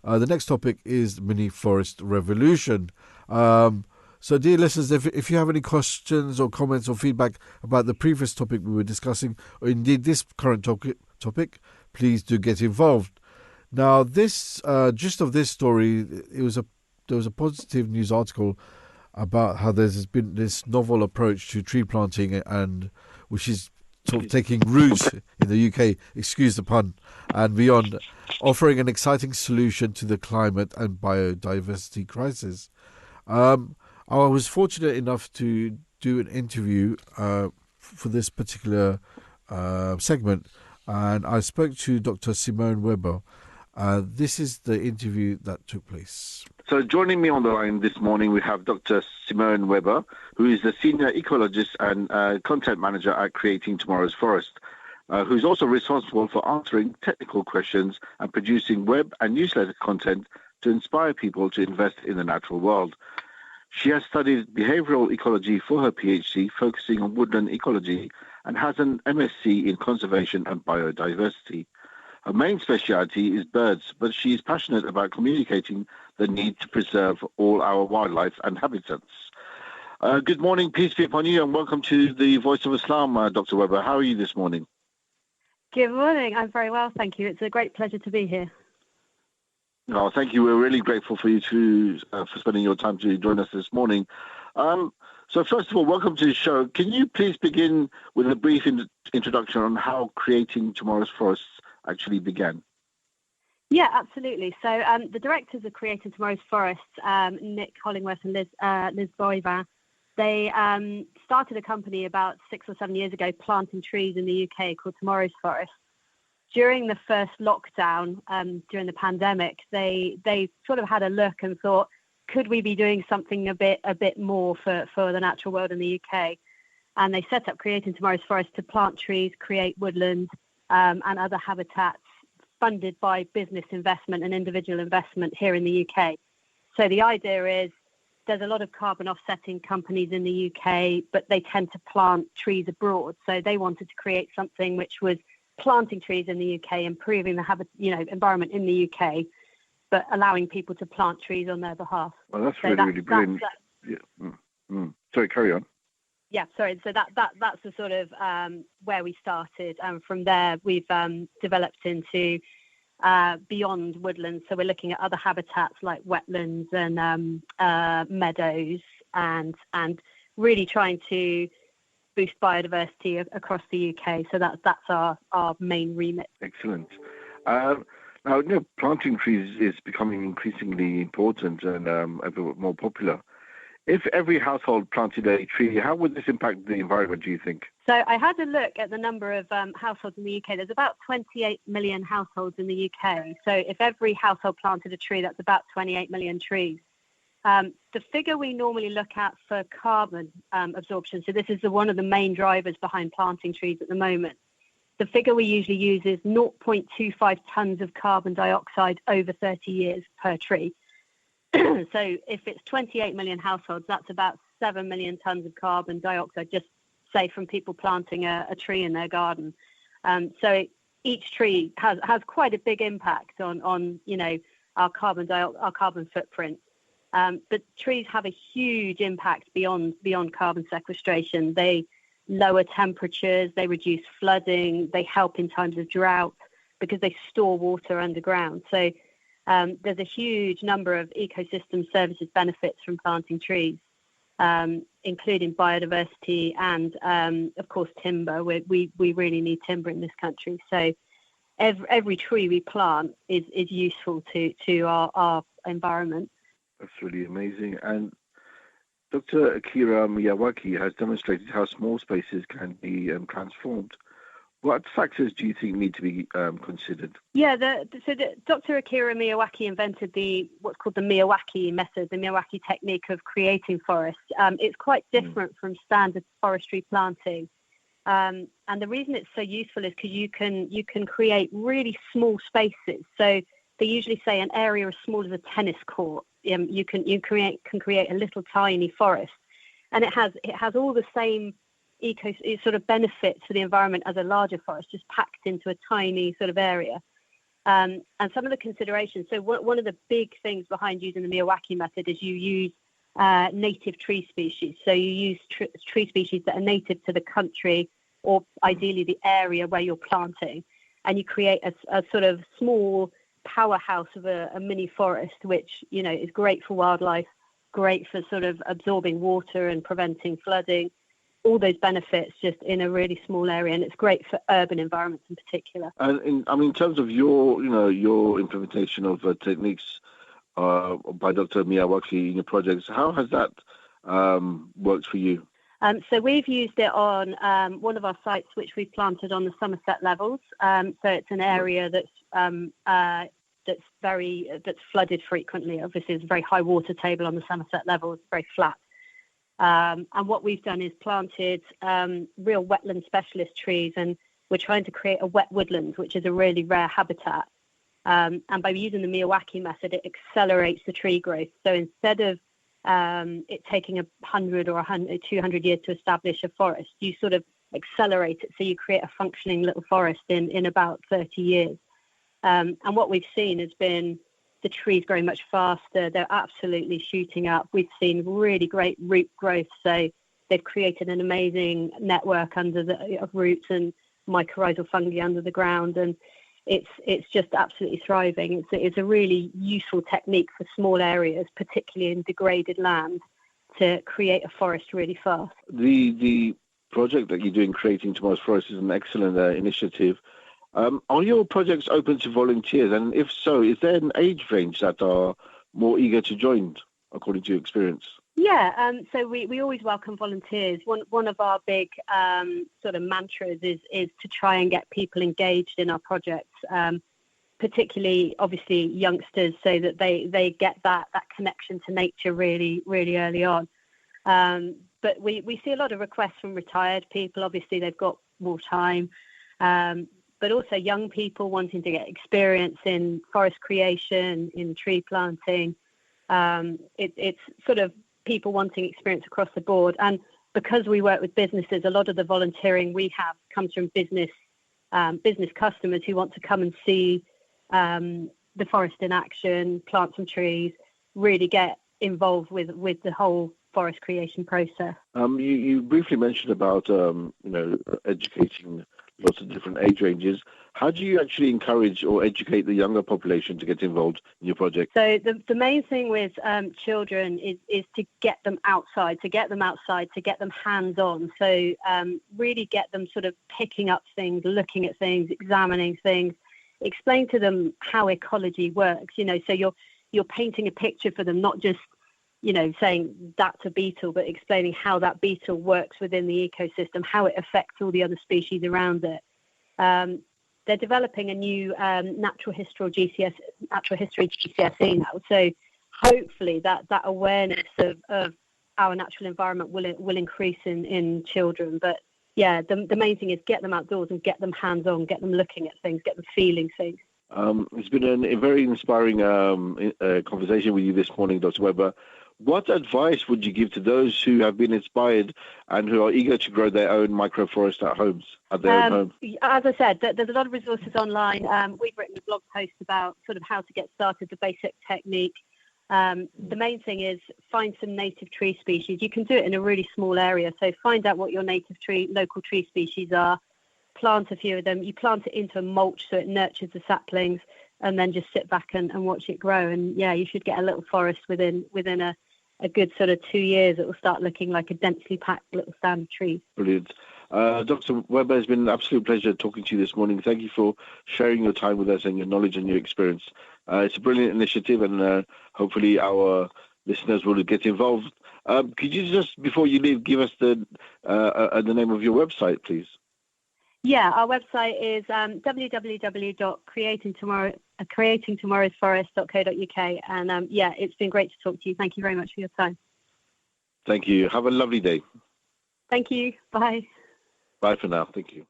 The next topic is mini forest revolution. So, dear listeners, if you have any questions or comments or feedback about the previous topic we were discussing, or indeed this current topic, please do get involved. Now, this gist of this story, there was a positive news article about how there's been this novel approach to tree planting, and which is sort of taking root in the UK, excuse the pun, and beyond, offering an exciting solution to the climate and biodiversity crisis. I was fortunate enough to do an interview for this particular segment, and I spoke to Dr. Simone Webber. This is the interview that took place. So joining me on the line this morning, we have Dr. Simone Webber, who is the Senior Ecologist and Content Manager at Creating Tomorrow's Forest, who's also responsible for answering technical questions and producing web and newsletter content to inspire people to invest in the natural world. She has studied behavioral ecology for her PhD, focusing on woodland ecology, and has an MSc in conservation and biodiversity. Her main speciality is birds, but she is passionate about communicating the need to preserve all our wildlife and habitats. Good morning, peace be upon you, and welcome to the Voice of Islam, Dr. Webber. How are you this morning? Good morning. I'm very well, thank you. It's a great pleasure to be here. No, thank you. We're really grateful for you for spending your time to join us this morning. So first of all, welcome to the show. Can you please begin with a brief introduction on how Creating Tomorrow's Forests actually began? Yeah, absolutely. So the directors of Creating Tomorrow's Forests, Nick Hollingworth and Liz Boivin, they started a company about 6 or 7 years ago planting trees in the UK called Tomorrow's Forest. During the first lockdown, during the pandemic, they sort of had a look and thought, could we be doing something a bit more for the natural world in the UK? And they set up Creating Tomorrow's Forest to plant trees, create woodlands and other habitats funded by business investment and individual investment here in the UK. So the idea is there's a lot of carbon offsetting companies in the UK, but they tend to plant trees abroad. So they wanted to create something which was planting trees in the UK, improving the environment in the UK, but allowing people to plant trees on their behalf. Well, that's really brilliant. Sorry, carry on. Yeah, sorry. So that's the sort of where we started. And from there, we've developed into beyond woodlands. So we're looking at other habitats like wetlands and meadows, and really trying to boost biodiversity across the UK. So that's our main remit. Excellent. Now, planting trees is becoming increasingly important and a bit more popular. If every household planted a tree, how would this impact the environment, do you think? So I had a look at the number of households in the UK. There's about 28 million households in the UK. So if every household planted a tree, that's about 28 million trees. The figure we normally look at for carbon absorption, so this is one of the main drivers behind planting trees at the moment. The figure we usually use is 0.25 tons of carbon dioxide over 30 years per tree. So if it's 28 million households, that's about 7 million tons of carbon dioxide, just say from people planting a tree in their garden. So each tree has quite a big impact on our carbon footprint. But trees have a huge impact beyond carbon sequestration. They lower temperatures, they reduce flooding, they help in times of drought because they store water underground. So there's a huge number of ecosystem services benefits from planting trees, including biodiversity and, of course, timber. We really need timber in this country. So every tree we plant is useful to our environment. That's really amazing. And Dr. Akira Miyawaki has demonstrated how small spaces can be transformed. What factors do you think need to be considered? Yeah, Dr. Akira Miyawaki invented what's called the Miyawaki method, the Miyawaki technique of creating forests. It's quite different from standard forestry planting. And the reason it's so useful is because you can create really small spaces. So they usually say an area as small as a tennis court. You can create a little tiny forest, and it has all the same sort of benefits for the environment as a larger forest, just packed into a tiny sort of area. And some of the considerations, so one of the big things behind using the Miyawaki method is you use native tree species. So you use tree species that are native to the country or ideally the area where you're planting. And you create a sort of small powerhouse of a mini forest, which, is great for wildlife, great for sort of absorbing water and preventing flooding, all those benefits just in a really small area. And it's great for urban environments in particular. And in terms of your implementation of techniques by Dr. Miyawaki in your projects, how has that worked for you? So we've used it on one of our sites, which we've planted on the Somerset Levels. So it's an area that's flooded frequently. Obviously, there's a very high water table on the Somerset Levels, very flat. And what we've done is planted real wetland specialist trees, and we're trying to create a wet woodland, which is a really rare habitat. And by using the Miyawaki method, it accelerates the tree growth. So instead of it taking 100 or 200 years to establish a forest, you sort of accelerate it, so you create a functioning little forest in about 30 years. And what we've seen has been the trees growing much faster. They're absolutely shooting up. We've seen really great root growth, so they've created an amazing network of roots and mycorrhizal fungi under the ground, and it's just absolutely thriving. It's a really useful technique for small areas, particularly in degraded land, to create a forest really fast. The project that you're doing, Creating Tomorrow's Forest, is an excellent initiative. Are your projects open to volunteers? And if so, is there an age range that are more eager to join, according to your experience? Yeah, so we always welcome volunteers. One of our big sort of mantras is to try and get people engaged in our projects, particularly, obviously, youngsters, so that they get that connection to nature really, really early on. But we see a lot of requests from retired people. Obviously, they've got more time. But also young people wanting to get experience in forest creation, in tree planting. It's sort of people wanting experience across the board. And because we work with businesses, a lot of the volunteering we have comes from business customers who want to come and see the forest in action, plant some trees, really get involved with the whole forest creation process. You briefly mentioned about educating lots of different age ranges. How do you actually encourage or educate the younger population to get involved in your project? So the main thing with children is to get them outside, to get them hands-on. So really get them sort of picking up things, looking at things, examining things, explain to them how ecology works. So you're painting a picture for them, not just saying that's a beetle, but explaining how that beetle works within the ecosystem, how it affects all the other species around it. They're developing a new natural history GCSE now. So hopefully that awareness of our natural environment will increase in children. But yeah, the main thing is get them outdoors and get them hands-on, get them looking at things, get them feeling things. It's been a very inspiring conversation with you this morning, Dr. Webber. What advice would you give to those who have been inspired and who are eager to grow their own microforest at their own home? As I said, there's a lot of resources online. We've written a blog post about sort of how to get started, the basic technique. The main thing is find some native tree species. You can do it in a really small area. So find out what your local tree species are, plant a few of them. You plant it into a mulch so it nurtures the saplings, and then just sit back and watch it grow. And yeah, you should get a little forest within a good sort of 2 years. It will start looking like a densely packed little stand of trees. Brilliant. Dr. Webber, it's been an absolute pleasure talking to you this morning. Thank you for sharing your time with us and your knowledge and your experience. It's a brilliant initiative, and hopefully our listeners will get involved. Could you just, before you leave, give us the name of your website, please? Yeah, our website is www.creatingtomorrowsforest.co.uk. And yeah, it's been great to talk to you. Thank you very much for your time. Thank you. Have a lovely day. Thank you. Bye. Bye for now. Thank you.